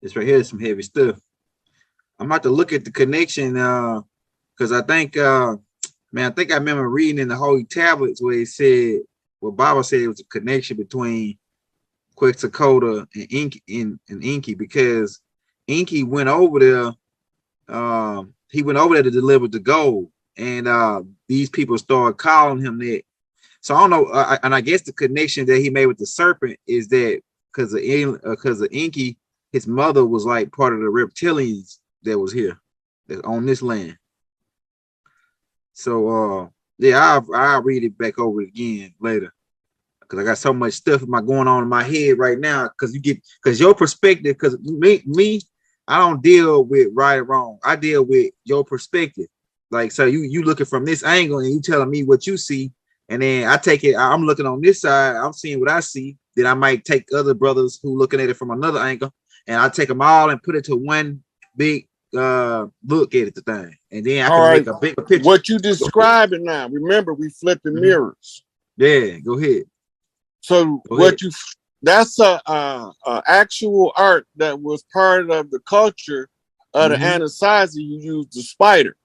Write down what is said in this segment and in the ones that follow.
This right here is some heavy stuff. I'm about to look at the connection because I think man, I think I remember reading in the Holy Tablets where it said, well, Bible said it was a connection between Quetzalcoatl and Inky because Inky went over there. He went over there to deliver the gold, and these people started calling him that. So I don't know, and I guess the connection that he made with the serpent is that because of Inky, his mother was like part of the reptilians that was here, that's on this land. So yeah, I'll read it back over again later because I got so much stuff going on in my head right now. Because your perspective, because me, I don't deal with right or wrong. I deal with your perspective. Like, so you looking from this angle and you telling me what you see, and then I take it. I'm looking on this side. I'm seeing what I see. Then I might take other brothers who looking at it from another angle, and I take them all and put it to one big look at it, the thing, and then I can make a bigger picture. What you describing now? Remember, we flipping mirrors. Yeah, go ahead. So that's a actual art that was part of the culture of the Anasazi. You use the spider.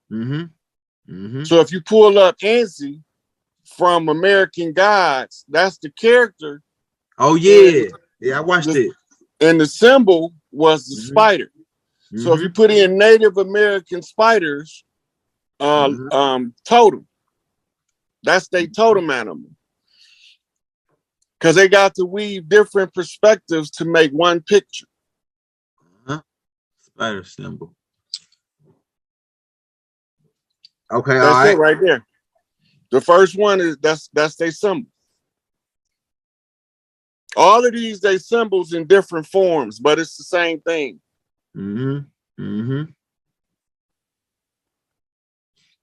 So if you pull up Ansi from American Gods, that's the character. Oh yeah, I watched it. And the symbol was the spider. So if you put in Native American spiders, totem, that's their totem animal. Because they got to weave different perspectives to make one picture. Spider symbol. Okay, that's it right there. The first one is that's their symbol. All of these they symbols in different forms, but it's the same thing. Yeah,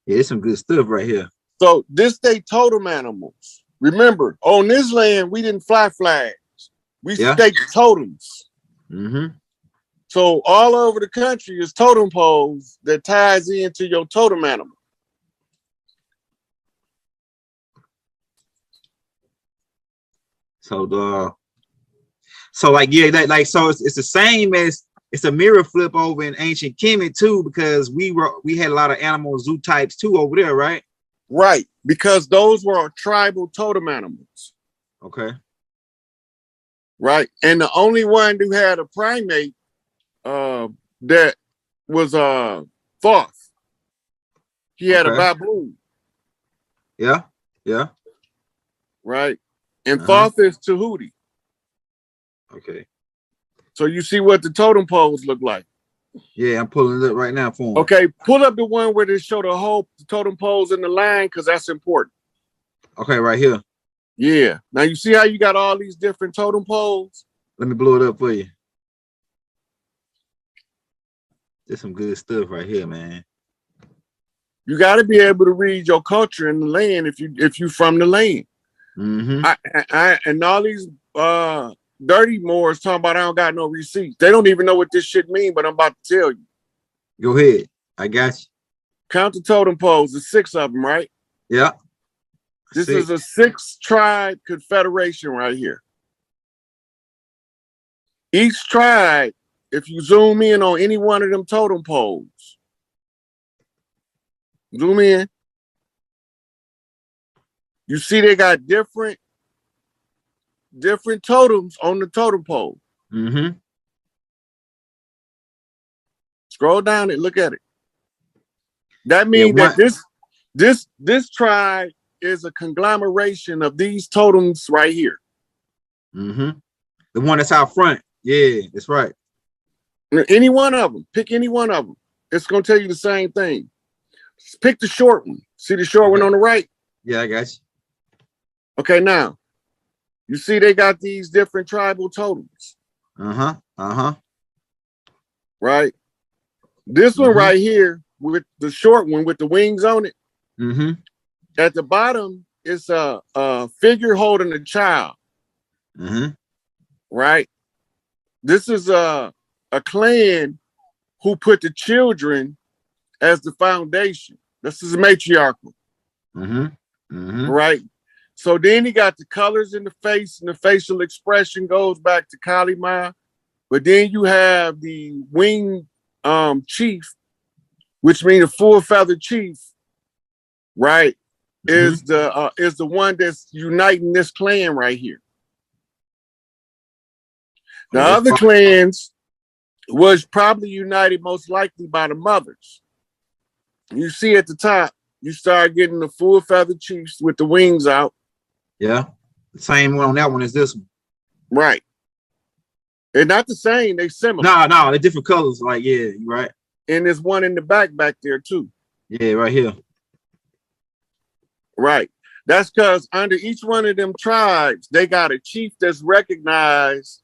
it's some good stuff right here. So this they totem animals. Remember, on this land we didn't fly flags. We staked totems. So all over the country is totem poles that ties into your totem animal. So like so it's the same as it's a mirror flip over in ancient Kemet too, because we had a lot of animal zoo types too over there, right? Right, because those were tribal totem animals. Okay. Right, and the only one who had a primate that was Thoth. He had a baboon. Yeah. Right, and Thoth is Tahuti. Okay. So you see what the totem poles look like. Yeah, I'm pulling it up right now for him. Okay, pull up the one where they show the whole totem poles in the line, because that's important. Okay, right here. Yeah. Now you see how you got all these different totem poles? Let me blow it up for you. There's some good stuff right here, man. You got to be able to read your culture in the land if you from the land. And all these dirty Moors talking about I don't got no receipts. They don't even know what this shit mean, but I'm about to tell you. Go ahead. I got you. Count the totem poles. There's 6 of them, right? Yeah. This is a 6-tribe confederation right here. Each tribe, if you zoom in on any one of them totem poles, zoom in, you see they got different totems on the totem pole. Scroll down and look at it. That means that this tribe is a conglomeration of these totems right here. The one that's out front. Yeah, that's right. Any one of them. Pick any one of them. It's going to tell you the same thing. Just pick the short one. See the short one on the right? Yeah, I got you. Okay, now, you see they got these different tribal totems. Right? This one right here with the short one with the wings on it. At the bottom, it's a figure holding a child. Right? This is a clan who put the children as the foundation. This is matriarchal. Right? So then he got the colors in the face, and the facial expression goes back to Kali Ma. But then you have the wing chief, which means a full feather chief, right? Is the one that's uniting this clan right here. The other clans was probably united most likely by the mothers. You see at the top, you start getting the full feather chiefs with the wings out. Yeah. The same one on that one as this one. Right. They're not the same, they similar. No, they're different colors. Like, yeah, you're right. And there's one in the back there too. Yeah, right here. Right. That's because under each one of them tribes, they got a chief that's recognized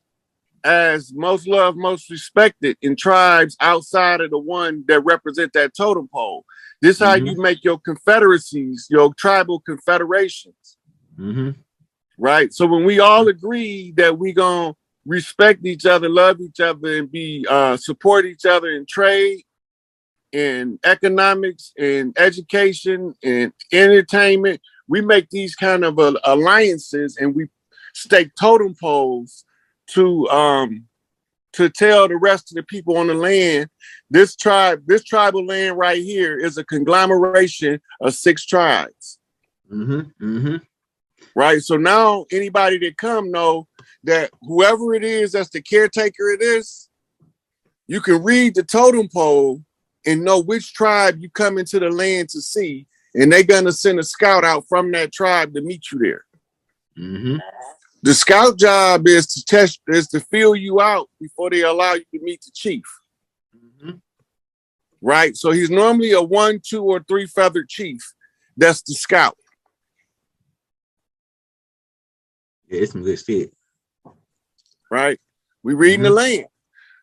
as most loved, most respected in tribes outside of the one that represent that totem pole. This is how you make your confederacies, your tribal confederations. Right. So when we all agree that we gonna respect each other, love each other, and be support each other in trade, in economics, in education, and entertainment, we make these kind of alliances, and we stake totem poles to tell the rest of the people on the land, this tribal land right here is a conglomeration of 6 tribes. Right. So now anybody that come know that whoever it is that's the caretaker of this, you can read the totem pole and know which tribe you come into the land to see, and they're gonna send a scout out from that tribe to meet you there. The scout job is to test, is to feel you out before they allow you to meet the chief. Right. So he's normally a 1, 2, or 3 feathered chief. That's the scout. Yeah, it's some good shit. Right. We reading the land.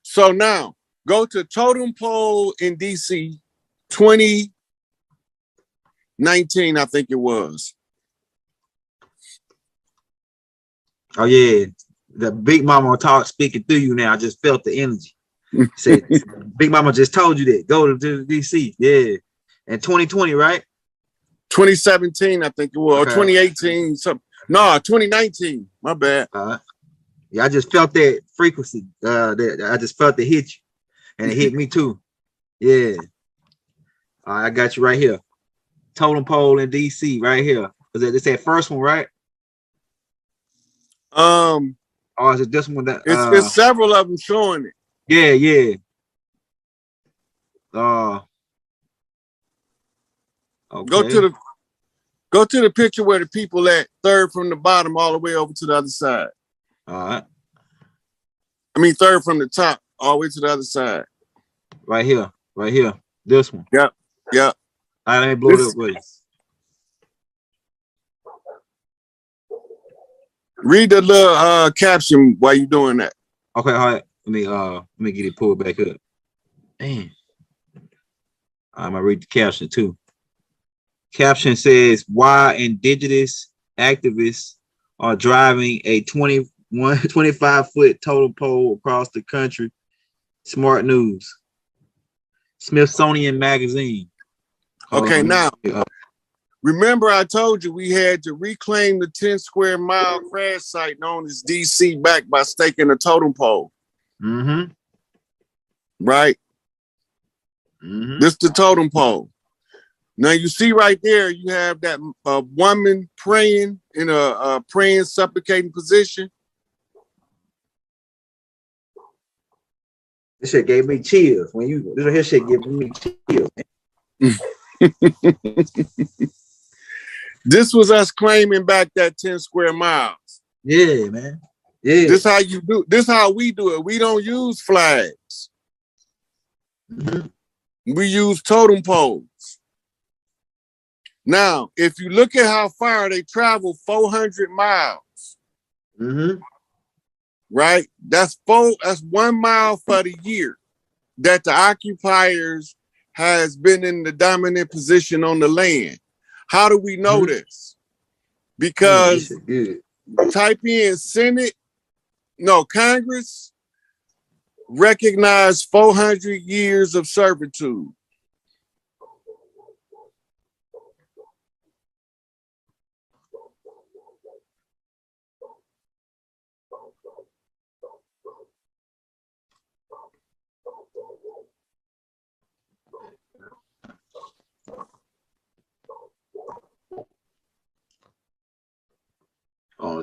So now go to Totem Pole in DC 2019, I think it was. Oh yeah, the Big Mama talk speaking through you now. I just felt the energy. Said Big Mama just told you that. Go to DC. Yeah. And 2020, right? 2017, I think it was, okay. Or 2018, something. No, 2019. My bad. Yeah, I just felt that frequency. I just felt it hit you, and it hit me too. Yeah. I got you right here. Totem Pole in DC, right here. It's that first one, right? Or is it this one that? It's several of them showing it. Yeah, yeah. Okay. Go to the picture where the people at, third from the bottom all the way over to the other side. All right. I mean, third from the top all the way to the other side. Right here. Right here. This one. Yep. Yep. All right, let me blow it up with you. Read the little caption while you're doing that. Okay, all right. Let me get it pulled back up. Man. I'm gonna read the caption too. Caption says, why indigenous activists are driving a 25-foot totem pole across the country. Smart News. Smithsonian Magazine. Okay, now, remember I told you we had to reclaim the 10 square mile crash site known as DC back by staking a totem pole. Right? This is the totem pole. Now you see right there, you have that woman praying in a praying, supplicating position. This shit gave me chills. When you this shit gave me chills. This was us claiming back that 10 square miles. Yeah, man. Yeah. This how you do. This how we do it. We don't use flags. We use totem poles. Now, if you look at how far they travel, 400 miles. Right? That's 1 mile for the year that the occupiers has been in the dominant position on the land. How do we know this? Because type in Congress recognized 400 years of servitude.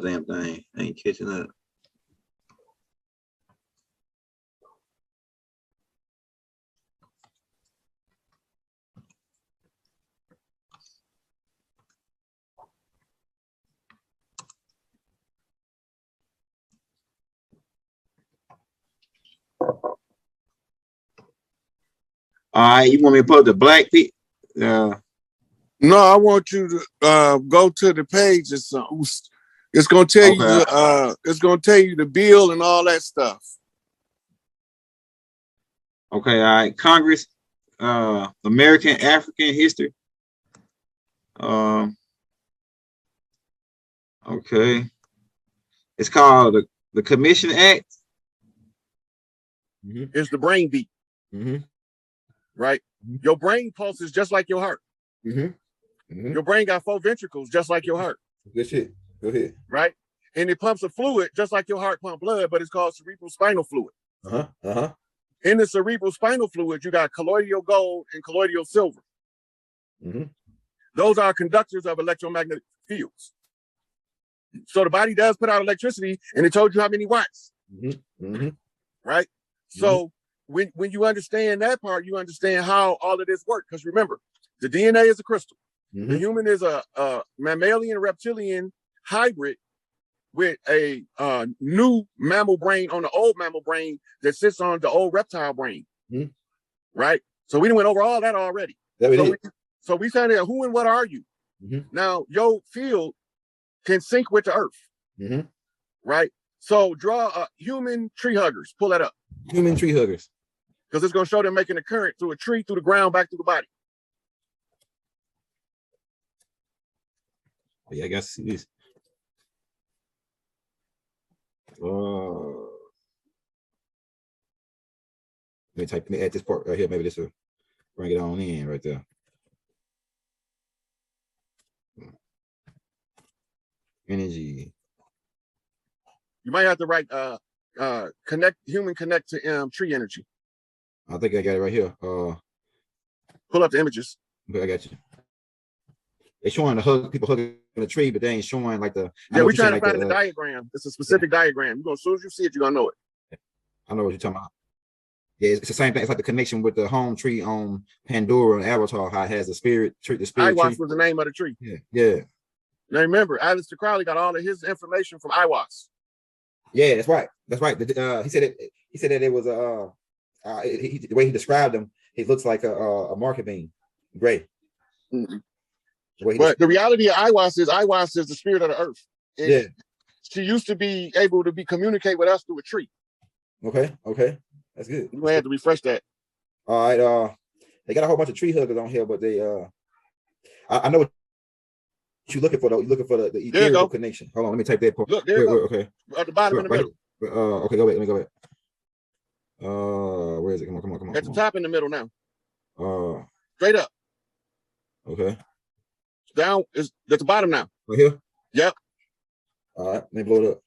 damn thing. I ain't catching up. All right, you want me to put the black feet? No, I want you to go to the page or something. It's gonna tell you it's gonna tell you the bill and all that stuff. Okay, all right. Congress, American African History. Okay. It's called the Commission Act. It's the brain beat. Right? Your brain pulses just like your heart. Your brain got 4 ventricles just like your heart. Good shit. Go ahead. Right? And it pumps a fluid just like your heart pumps blood, but it's called cerebral spinal fluid. In the cerebral spinal fluid, you got colloidal gold and colloidal silver. Those are conductors of electromagnetic fields. So the body does put out electricity, and it told you how many watts. Right? So when you understand that part, you understand how all of this works. Because remember, the DNA is a crystal. The human is a mammalian reptilian hybrid with a new mammal brain on the old mammal brain that sits on the old reptile brain. Right? So we went over all that already. So we found out who and what are you? Now, your field can sync with the earth. Right? So draw human tree huggers. Pull that up. Human tree huggers. Because it's going to show them making a current through a tree, through the ground, back through the body. Yeah, I got to see this. Let me add this part right here. Maybe this will bring it on in right there. Energy. You might have to write human connect to tree energy. I think I got it right here. Pull up the images. Okay, I got you. They're showing people hugging the tree, but they ain't showing like the. Yeah, we're trying to find the diagram. It's a specific diagram. As soon as you see it, you're gonna know it. I know what you're talking about. Yeah, it's the same thing. It's like the connection with the home tree on Pandora and Avatar. How it has the spirit tree. The spirit Iwas tree was the name of the tree. Yeah. Now remember, Aleister Crowley got all of his information from Iwas. Yeah, that's right. That's right. He said it. He said that it was the way he described them. It looks like a market bean, gray. But the reality of Iwas is the spirit of the earth. And she used to be able to communicate with us through a tree. Okay, that's good. You had to refresh that. All right. They got a whole bunch of tree huggers on here, but they I know what you're looking for though. You're looking for the ethereal connection. Hold on, let me type that part. Look, there you go. Okay. At the bottom in the middle. Okay, go back. Let me go back. Where is it? Come on. At the top in the middle now. Straight up. Okay. Down is at the bottom now. Right here? Yep. All right, let me blow it up.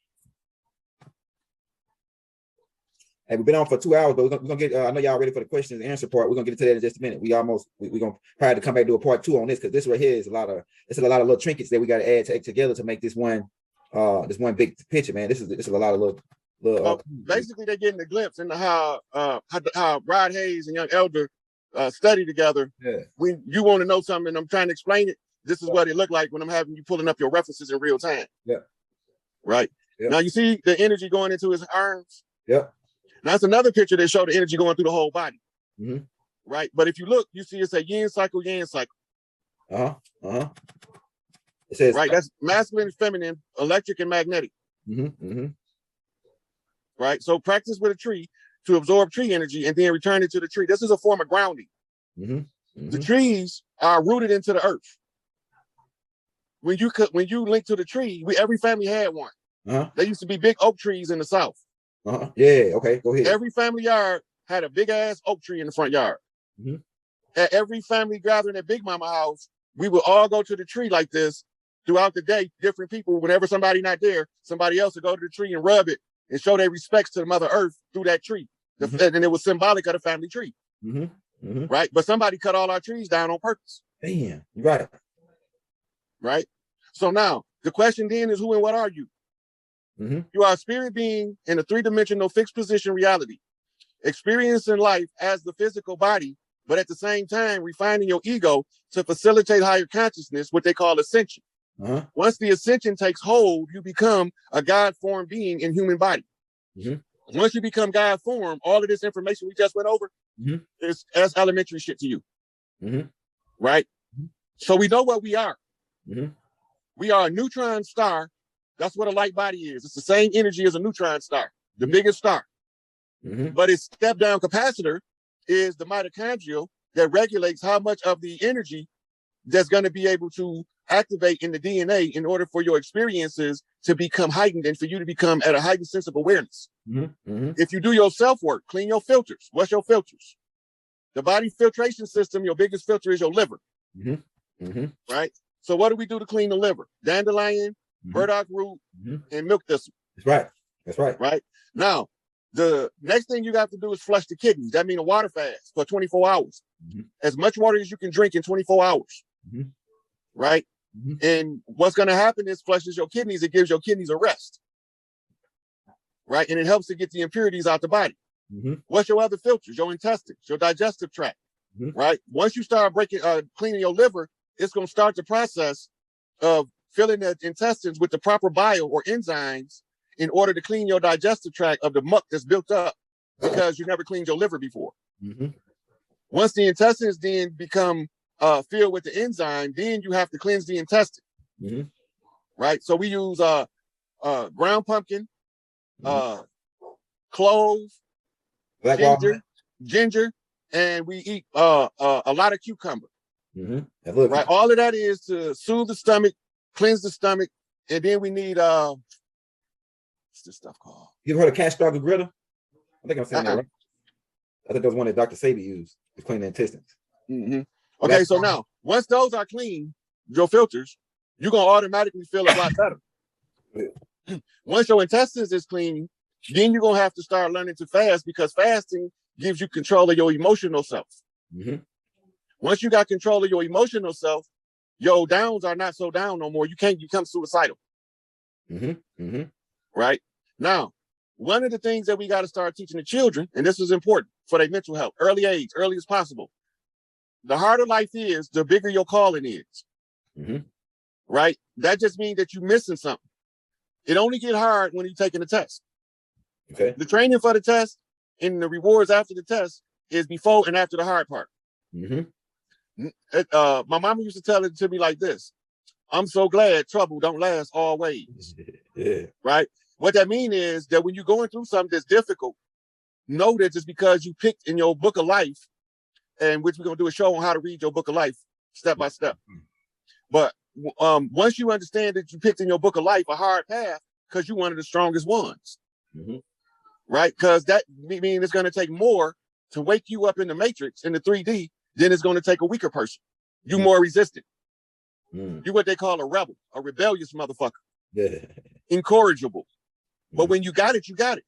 Hey, we've been on for 2 hours, but we're gonna get. I know y'all ready for the question and answer part. We're gonna get into that in just a minute. We're gonna probably to come back to a part 2 on this because this right here is a lot of little trinkets that we got to add together to make this one big picture, man. This is a lot of little. Basically, they're getting a glimpse into how Rod Hayes and Young Elder study together. Yeah. When you want to know something, and I'm trying to explain it. This is what it looked like when I'm having you pulling up your references in real time. Yeah. Right. Yeah. Now you see the energy going into his arms. Yeah. Now that's another picture that showed the energy going through the whole body. Right. But if you look, you see it's a yin cycle, yang cycle. It says right. That's masculine and feminine, electric and magnetic. Right. So practice with a tree to absorb tree energy and then return it to the tree. This is a form of grounding. The trees are rooted into the earth. When you link to the tree, every family had one. There used to be big oak trees in the South. Yeah, okay, go ahead. Every family yard had a big ass oak tree in the front yard. At every family gathering at Big Mama house, we would all go to the tree like this throughout the day. Different people, whenever somebody not there, somebody else would go to the tree and rub it and show their respects to the Mother Earth through that tree. And it was symbolic of the family tree. Right? But somebody cut all our trees down on purpose. Damn, you're right. Right? So now, the question then is who and what are you? You are a spirit being in a three-dimensional fixed position reality, experiencing life as the physical body, but at the same time refining your ego to facilitate higher consciousness, what they call ascension. Once the ascension takes hold, you become a God-formed being in human body. Once you become God-formed, all of this information we just went over is as elementary shit to you. Right? So we know what we are. We are a neutron star. That's what a light body is. It's the same energy as a neutron star, the biggest star. But its step-down capacitor is the mitochondrial that regulates how much of the energy that's going to be able to activate in the DNA in order for your experiences to become heightened and for you to become at a heightened sense of awareness. If you do your self-work, clean your filters. What's your filters? The body filtration system, your biggest filter is your liver. Right? So what do we do to clean the liver? Dandelion, burdock root, and milk thistle. That's right. That's right. Right? Now, the next thing you have to do is flush the kidneys. That means a water fast for 24 hours. As much water as you can drink in 24 hours. Right? And what's going to happen is flushes your kidneys. It gives your kidneys a rest. Right? And it helps to get the impurities out the body. What's your other filters? Your intestines, your digestive tract. Right? Once you start cleaning your liver, it's going to start the process of filling the intestines with the proper bile or enzymes in order to clean your digestive tract of the muck that's built up because you never cleaned your liver before. Once the intestines then become filled with the enzyme, then you have to cleanse the intestine. Right? So we use ground pumpkin, clove, ginger, and we eat a lot of cucumber. Right? All of that is to soothe the stomach, cleanse the stomach, and then we need what's this stuff called? You ever heard of castor gritter? I think I'm saying that right. I think that was one that Dr. Sabi used to clean the intestines. Okay, so now once those are clean, your filters, you're gonna automatically feel a lot better. Once your intestines is clean, then you're gonna have to start learning to fast because fasting gives you control of your emotional self. Once you got control of your emotional self, your downs are not so down no more. You can't become suicidal. Right? Now, one of the things that we got to start teaching the children, and this is important for their mental health, early age, early as possible. The harder life is, the bigger your calling is. Right? That just means that you're missing something. It only get hard when you're taking a test. The training for the test and the rewards after the test is before and after the hard part. My mama used to tell it to me like this: I'm so glad trouble don't last always. Right? What that means is that when you're going through something that's difficult, know that just because you picked in your book of life, and which we're going to do a show on how to read your book of life step by step. But once you understand that you picked in your book of life a hard path because you're one of the strongest ones. Right? Because that means it's going to take more to wake you up in the matrix, in the 3D, than it's going to take a weaker person. You're more resistant. You're what they call a rebel, a rebellious motherfucker. Incorrigible. But when you got it, you got it.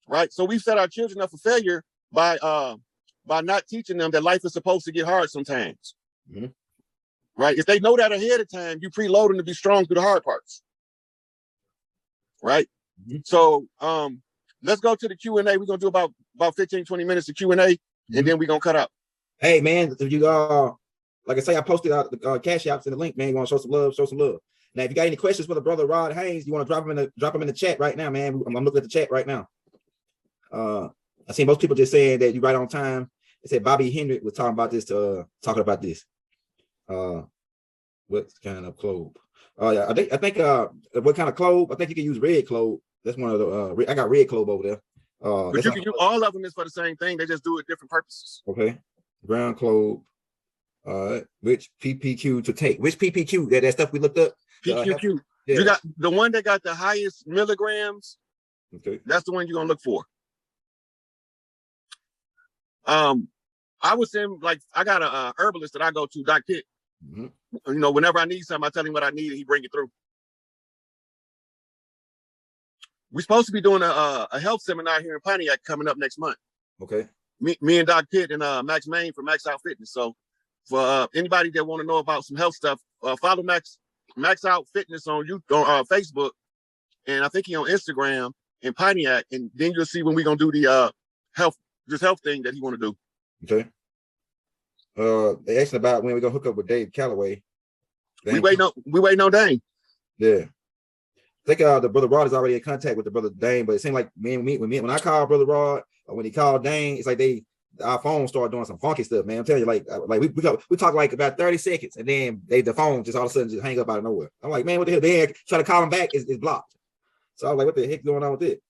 Right? So we've set our children up for failure by not teaching them that life is supposed to get hard sometimes. Right? If they know that ahead of time, you preload them to be strong through the hard parts. Right? So let's go to the Q&A. We're going to do about 15, 20 minutes of Q&A, and then we're going to cut out. Hey, man, if you like I say, I posted out the cash apps in the link, man. You want to show some love, show some love. Now, if you got any questions for the brother Rod Haynes, you want to drop them in the chat right now, man. I'm looking at the chat right now. I seen most people just saying that you right on time. They said Bobby Hendrick was talking about this, talking about this. What kind of clove? Yeah, I think what kind of clove? I think you can use red clove. That's one of the I got red clove over there. But you can use all of them is for the same thing. They just do it different purposes. Okay, brown clove. Which PPQ to take? Which PPQ? That stuff we looked up. PQQ. You got the one that got the highest milligrams. Okay, that's the one you're gonna look for. I would say, like, I got a herbalist that I go to, Doc Pitt. You know, whenever I need something, I tell him what I need, and he bring it through. We're supposed to be doing a health seminar here in Pontiac coming up next month. Okay. Me and Doc Pitt and Max Main from Max Out Fitness. So for anybody that want to know about some health stuff, follow Max Out Fitness on Facebook, and I think he on Instagram in Pontiac, and then you'll see when we're gonna do the health thing that he want to do. Okay. They asking about when we're gonna hook up with Dave Calloway. We waiting on Dane. Yeah. I think the brother Rod is already in contact with the brother Dane, but it seemed like when I call brother Rod or when he called Dane, it's like our phone started doing some funky stuff, man. I'm telling you, like we talk like about 30 seconds, and then the phone just all of a sudden just hang up out of nowhere. I'm like, man, what the hell? They try to call him back, is blocked. So I was like, what the heck going on with it?